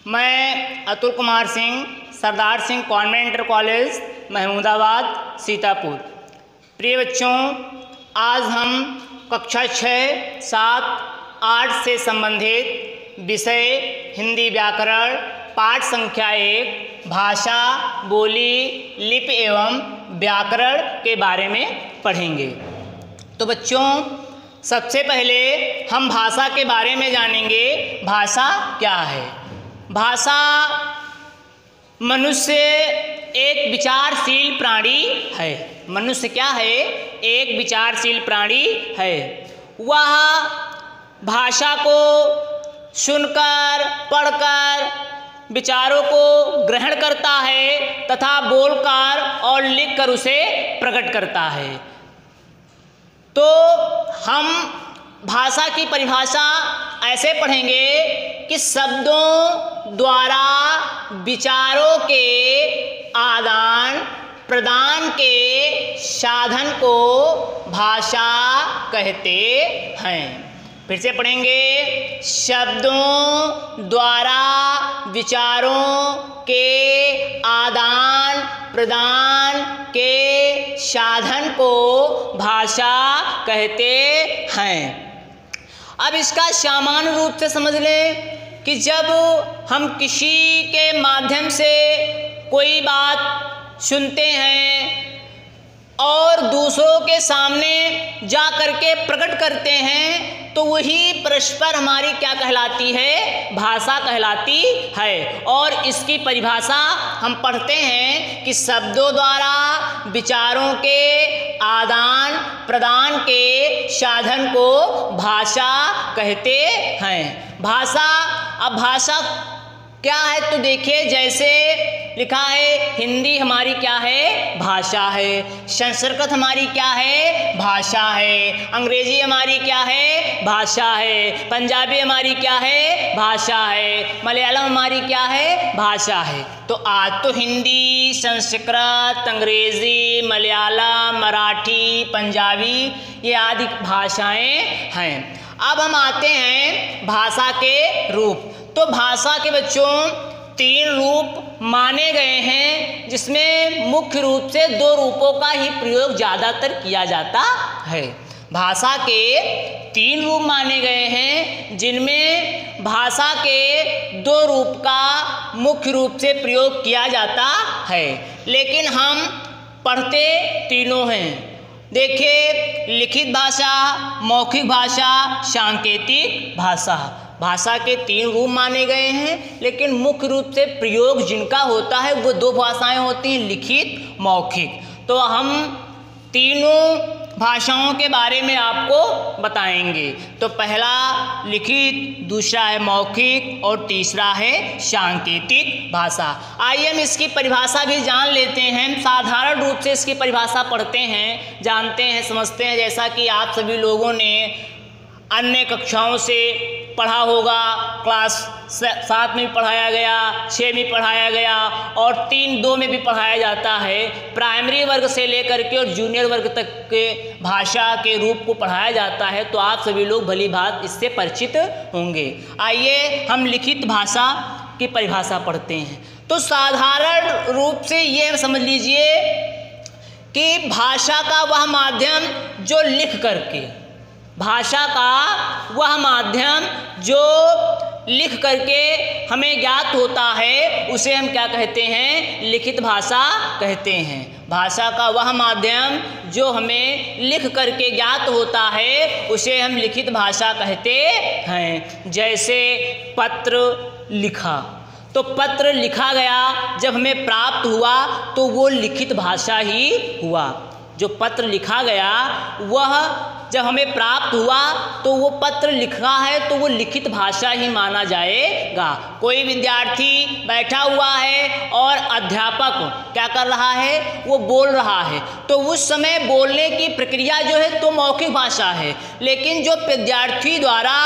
मैं Atul Kumar Singh, Sardar Singh convent inter college Mahmudabad Sitapur. प्रिय बच्चों, आज हम कक्षा 6, 7, 8 से संबंधित विषय हिंदी व्याकरण पाठ संख्या 1 भाषा, बोली, लिपि एवं व्याकरण के बारे में पढ़ेंगे। तो बच्चों, सबसे पहले हम भाषा के बारे में जानेंगे। भाषा क्या है? भाषा मनुष्य एक विचारशील प्राणी है। मनुष्य क्या है? एक विचारशील प्राणी है। वह भाषा को सुनकर, पढ़कर विचारों को ग्रहण करता है तथा बोलकर और लिखकर उसे प्रकट करता है। तो हम भाषा की परिभाषा ऐसे पढ़ेंगे कि शब्दों द्वारा विचारों के आदान प्रदान के साधन को भाषा कहते हैं। फिर से पढ़ेंगे। शब्दों द्वारा विचारों के आदान प्रदान के साधन को भाषा कहते हैं। अब इसका सामान्य रूप से समझ लें कि जब हम किसी के माध्यम से कोई बात सुनते हैं और दूसरों के सामने जा करके प्रकट करते हैं, तो वही परस्पर हमारी क्या कहलाती है? भाषा कहलाती है। और इसकी परिभाषा हम पढ़ते हैं कि शब्दों द्वारा विचारों के आदान प्रदान के साधन को भाषा कहते हैं। भाषा, अब भाषा क्या है? तो देखिए, जैसे लिखा है, हिंदी हमारी क्या है? भाषा है। संस्कृत हमारी क्या है? भाषा है। अंग्रेजी हमारी क्या है? भाषा है। पंजाबी हमारी क्या है? भाषा है। मलयालम हमारी क्या है? भाषा है। तो आज तो हिंदी, संस्कृत, अंग्रेजी, मलयालम, मराठी, पंजाबी ये आदि भाषाएं हैं। अब हम आते हैं भाषा के रूप। तो भाषा के बच्चों 3 रूप माने गए हैं, जिसमें मुख्य रूप से 2 रूपों का ही प्रयोग ज़्यादातर किया जाता है। भाषा के 3 रूप माने गए हैं, जिनमें भाषा के 2 रूप का मुख्य रूप से प्रयोग किया जाता है, लेकिन हम पढ़ते तीनों हैं। देखिए, लिखित भाषा, मौखिक भाषा, सांकेतिक भाषा। भाषा के 3 रूप माने गए हैं, लेकिन मुख्य रूप से प्रयोग जिनका होता है वो 2 भाषाएं होती हैं, लिखित, मौखिक। तो हम तीनों भाषाओं के बारे में आपको बताएंगे। तो पहला लिखित, दूसरा है मौखिक और तीसरा है सांकेतिक भाषा। आइए हम इसकी परिभाषा भी जान लेते हैं। साधारण रूप से इसकी परिभाषा पढ़ते हैं, जानते हैं, समझते हैं। जैसा कि आप सभी लोगों ने अन्य कक्षाओं से पढ़ा होगा, क्लास 7 में भी पढ़ाया गया, 6 में पढ़ाया गया और 3-2 में भी पढ़ाया जाता है। प्राइमरी वर्ग से लेकर के और जूनियर वर्ग तक के भाषा के रूप को पढ़ाया जाता है। तो आप सभी लोग भली भांत इससे परिचित होंगे। आइए हम लिखित भाषा की परिभाषा पढ़ते हैं। तो साधारण रूप से ये समझ लीजिए कि भाषा का वह माध्यम जो लिख करके, भाषा का वह माध्यम जो लिख करके हमें ज्ञात होता है, उसे हम क्या कहते हैं? लिखित भाषा कहते हैं। भाषा का वह माध्यम जो हमें लिख करके ज्ञात होता है, उसे हम लिखित भाषा कहते हैं। जैसे पत्र लिखा, तो पत्र लिखा गया, जब हमें प्राप्त हुआ तो वो लिखित भाषा ही हुआ। जो पत्र लिखा गया वह जब हमें प्राप्त हुआ तो वो पत्र लिखा है, तो वो लिखित भाषा ही माना जाएगा। कोई विद्यार्थी बैठा हुआ है और अध्यापक क्या कर रहा है? वो बोल रहा है, तो उस समय बोलने की प्रक्रिया जो है तो मौखिक भाषा है। लेकिन जो विद्यार्थी द्वारा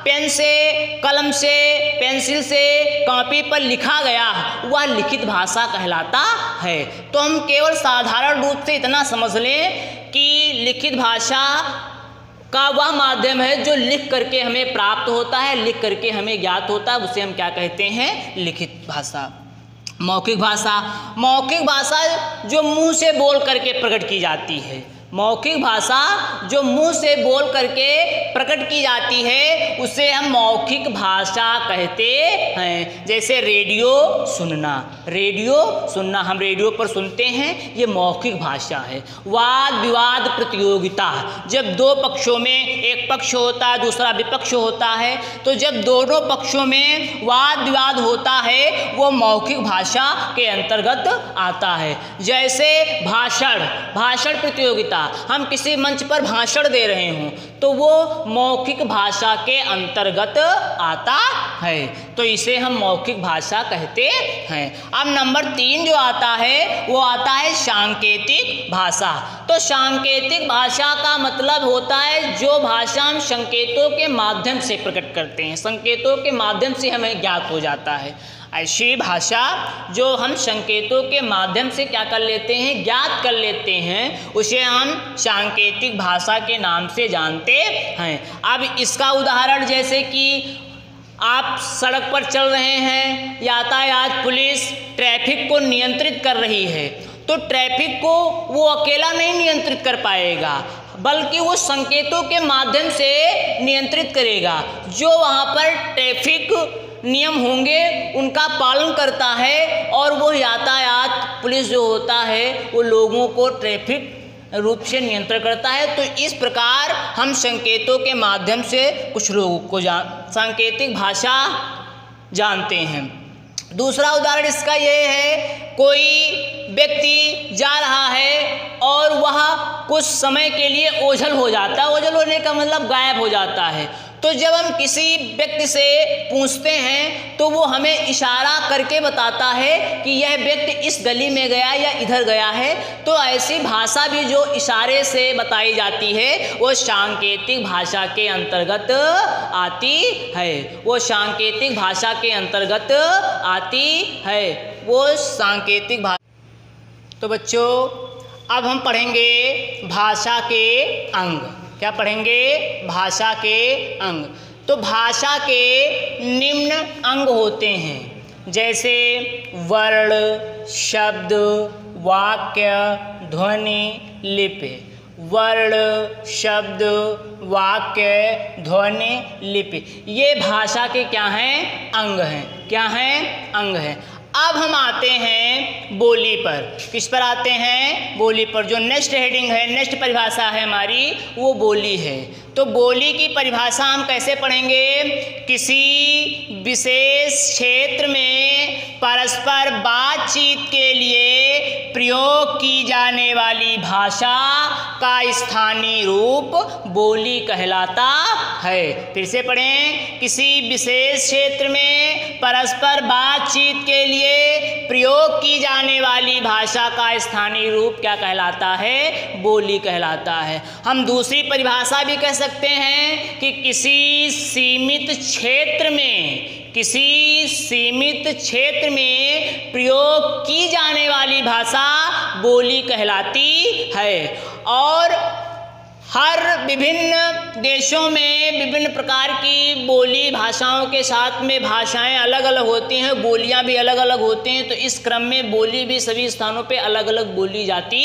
पेन से, कलम से, पेंसिल से कॉपी पर लिखा गया वह लिखित भाषा कहलाता है। तो हम केवल साधारण रूप से इतना समझ लें कि लिखित भाषा का वह माध्यम है जो लिख करके हमें प्राप्त होता है, लिख करके हमें ज्ञात होता है, उसे हम क्या कहते हैं? लिखित भाषा। मौखिक भाषा, मौखिक भाषा जो मुंह से बोल करके प्रकट की जाती है, मौखिक भाषा जो मुंह से बोल करके प्रकट की जाती है उसे हम मौखिक भाषा कहते हैं। जैसे रेडियो सुनना, रेडियो सुनना, हम रेडियो पर सुनते हैं, ये मौखिक भाषा है। वाद विवाद प्रतियोगिता, जब दो पक्षों में एक पक्ष होता है दूसरा विपक्ष होता है, तो जब दोनों पक्षों में वाद विवाद होता है वो मौखिक भाषा के अंतर्गत आता है। जैसे भाषण, भाषण प्रतियोगिता, हम किसी मंच पर भाषण दे रहे हों तो वो मौखिक भाषा के अंतर्गत आता है, तो इसे हम मौखिक भाषा कहते हैं। अब नंबर 3 जो आता है वो आता है सांकेतिक भाषा। तो सांकेतिक भाषा का मतलब होता है जो भाषा हम संकेतों के माध्यम से प्रकट करते हैं, संकेतों के माध्यम से हमें ज्ञात हो जाता है। ऐसी भाषा जो हम संकेतों के माध्यम से क्या कर लेते हैं? ज्ञात कर लेते हैं, उसे हम सांकेतिक भाषा के नाम से जानते हैं। अब इसका उदाहरण जैसे कि आप सड़क पर चल रहे हैं, यातायात पुलिस ट्रैफिक को नियंत्रित कर रही है, तो ट्रैफिक को वो अकेला नहीं नियंत्रित कर पाएगा बल्कि वो संकेतों के माध्यम से नियंत्रित करेगा। जो वहाँ पर ट्रैफिक नियम होंगे उनका पालन करता है और वो यातायात पुलिस जो होता है वो लोगों को ट्रैफिक रूप से नियंत्रण करता है। तो इस प्रकार हम संकेतों के माध्यम से कुछ लोगों को सांकेतिक भाषा जानते हैं। दूसरा उदाहरण इसका ये है, कोई व्यक्ति जा रहा है और वह कुछ समय के लिए ओझल हो जाता है, ओझल होने का मतलब गायब हो जाता है। तो जब हम किसी व्यक्ति से पूछते हैं तो वो हमें इशारा करके बताता है कि यह व्यक्ति इस गली में गया या इधर गया है। तो ऐसी भाषा भी जो इशारे से बताई जाती है वो सांकेतिक भाषा के अंतर्गत आती है, वो सांकेतिक भाषा के अंतर्गत आती है, वो सांकेतिक भाषा। तो बच्चों अब हम पढ़ेंगे भाषा के अंग। क्या पढ़ेंगे? भाषा के अंग। तो भाषा के निम्न अंग होते हैं, जैसे वर्ण, शब्द, वाक्य, ध्वनि, लिपि। वर्ण, शब्द, वाक्य, ध्वनि, लिपि, ये भाषा के क्या हैं? अंग हैं। क्या हैं? अंग हैं। अब हम आते हैं बोली पर। किस पर आते हैं? बोली पर। जो नेक्स्ट हेडिंग है, नेक्स्ट परिभाषा है हमारी, वो बोली है। तो बोली की परिभाषा हम कैसे पढ़ेंगे? किसी विशेष क्षेत्र में परस्पर बातचीत के लिए प्रयोग की जाने वाली भाषा का स्थानीय रूप बोली कहलाता है। फिर से पढ़ें, किसी विशेष क्षेत्र में परस्पर बातचीत के लिए प्रयोग की जाने वाली भाषा का स्थानीय रूप क्या कहलाता है? बोली कहलाता है। हम दूसरी परिभाषा भी कह सकते हैं कि किसी सीमित क्षेत्र में, किसी सीमित क्षेत्र में प्रयोग की जाने वाली भाषा बोली कहलाती है। और हर विभिन्न देशों में विभिन्न प्रकार की बोली भाषाओं के साथ में भाषाएं अलग अलग होती हैं, बोलियां भी अलग अलग होती हैं। तो इस क्रम में बोली भी सभी स्थानों पे अलग अलग बोली जाती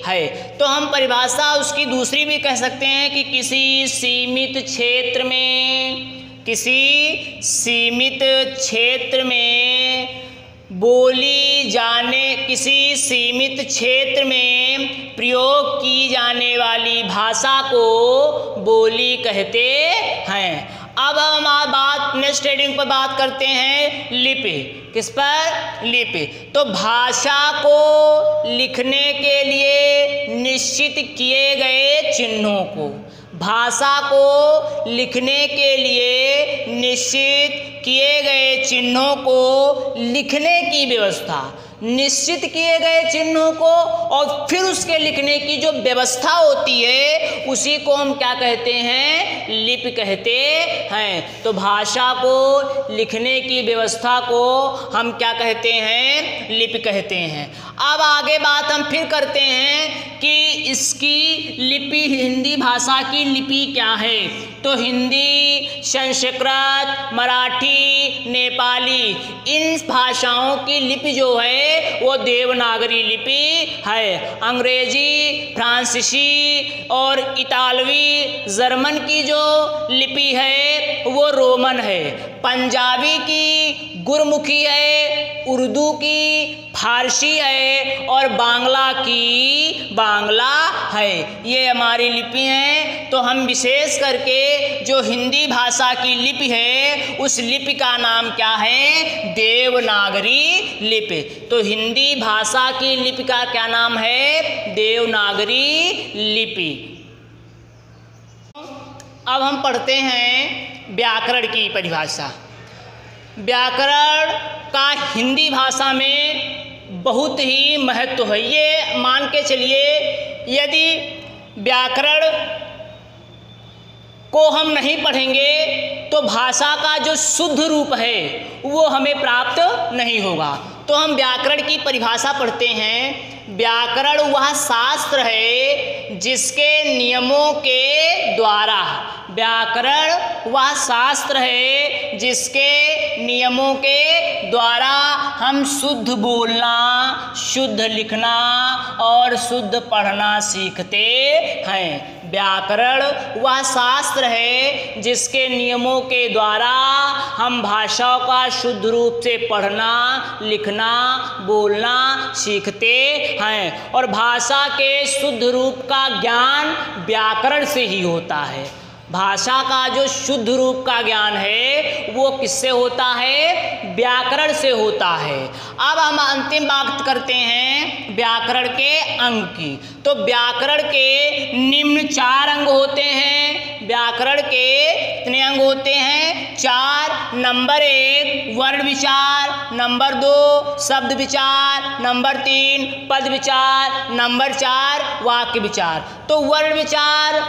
है। तो हम परिभाषा उसकी दूसरी भी कह सकते हैं कि किसी सीमित क्षेत्र में, किसी सीमित क्षेत्र में बोली जाने, किसी सीमित क्षेत्र में प्रयोग की जाने वाली भाषा को बोली कहते हैं। अब हम बात नेक्स्ट हेडिंग पर बात करते हैं लिपि। किस पर? लिपि। तो भाषा को लिखने के लिए निश्चित किए गए चिन्हों को, भाषा को लिखने के लिए निश्चित किए गए चिन्हों को लिखने की व्यवस्था, निश्चित किए गए चिन्हों को और फिर उसके लिखने की जो व्यवस्था होती है उसी को हम क्या कहते हैं? लिपि कहते हैं। तो भाषा को लिखने की व्यवस्था को हम क्या कहते हैं? लिपि कहते हैं। अब आगे बात हम फिर करते हैं कि इसकी लिपि, हिंदी भाषा की लिपि क्या है। तो हिंदी, संस्कृत, मराठी, नेपाली, इन भाषाओं की लिपि जो है वो देवनागरी लिपि है। अंग्रेजी, फ्रांसीसी और इतालवी, जर्मन की जो लिपि है वो रोमन है। पंजाबी की गुरमुखी है, उर्दू की फारसी है और बांग्ला की बांग्ला है। ये हमारी लिपि हैं। तो हम विशेष करके जो हिंदी भाषा की लिपि है उस लिपि का नाम क्या है? देवनागरी लिपि। तो हिंदी भाषा की लिपि का क्या नाम है? देवनागरी लिपि। अब हम पढ़ते हैं व्याकरण की परिभाषा। व्याकरण का हिंदी भाषा में बहुत ही महत्व है। ये मान के चलिए, यदि व्याकरण को हम नहीं पढ़ेंगे तो भाषा का जो शुद्ध रूप है वो हमें प्राप्त नहीं होगा। तो हम व्याकरण की परिभाषा पढ़ते हैं। व्याकरण वह शास्त्र है जिसके नियमों के द्वारा, व्याकरण वह शास्त्र है जिसके नियमों के द्वारा हम शुद्ध बोलना, शुद्ध लिखना और शुद्ध पढ़ना सीखते हैं। व्याकरण वह शास्त्र है जिसके नियमों के द्वारा हम भाषाओं का शुद्ध रूप से पढ़ना, लिखना, बोलना सीखते हैं। और भाषा के शुद्ध रूप का ज्ञान व्याकरण से ही होता है। भाषा का जो शुद्ध रूप का ज्ञान है वो किससे होता है? व्याकरण से होता है। अब हम अंतिम बात करते हैं व्याकरण के अंग की। तो व्याकरण के निम्न 4 अंग होते हैं। व्याकरण के कितने अंग होते हैं? 4। नंबर 1 वर्ण विचार, नंबर 2 शब्द विचार, नंबर 3 पद विचार, नंबर 4 वाक्य विचार। तो वर्ण विचार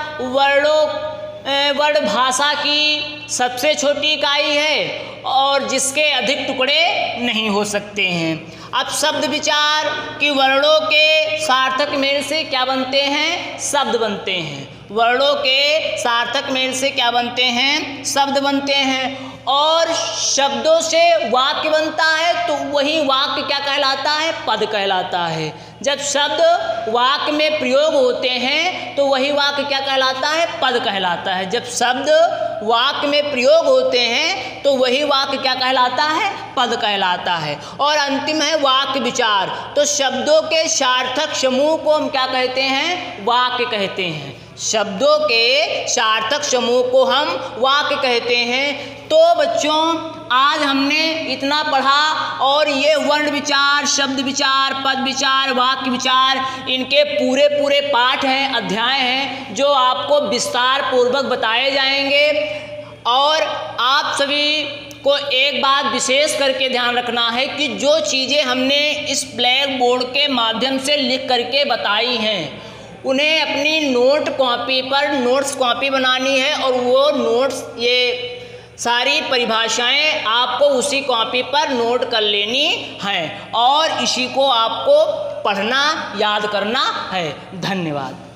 वर्ण भाषा की सबसे छोटी इकाई है और जिसके अधिक टुकड़े नहीं हो सकते हैं। अब शब्द विचार कि वर्णों के सार्थक मेल से क्या बनते हैं? शब्द बनते हैं। वर्णों के सार्थक मेल से क्या बनते हैं? शब्द बनते हैं। और शब्दों से वाक्य बनता है तो वही वाक्य क्या कहलाता है? पद कहलाता है। जब शब्द वाक्य में प्रयोग होते हैं तो वही वाक्य क्या कहलाता है? पद कहलाता है। जब शब्द वाक्य में प्रयोग होते हैं तो वही वाक्य क्या कहलाता है? पद कहलाता है। और अंतिम है वाक्य विचार। तो शब्दों के सार्थक समूह को हम क्या कहते हैं? वाक्य कहते हैं। शब्दों के सार्थक समूह को हम वाक्य कहते हैं। तो बच्चों आज हमने इतना पढ़ा और ये वर्ण विचार, शब्द विचार, पद विचार, वाक्य विचार, इनके पूरे पाठ हैं, अध्याय हैं जो आपको विस्तार पूर्वक बताए जाएंगे। और आप सभी को एक बात विशेष करके ध्यान रखना है कि जो चीज़ें हमने इस ब्लैक बोर्ड के माध्यम से लिख करके बताई हैं उन्हें अपनी नोट कॉपी पर नोट्स कॉपी बनानी है और वो नोट्स, ये सारी परिभाषाएं आपको उसी कॉपी पर नोट कर लेनी हैं और इसी को आपको पढ़ना, याद करना है। धन्यवाद।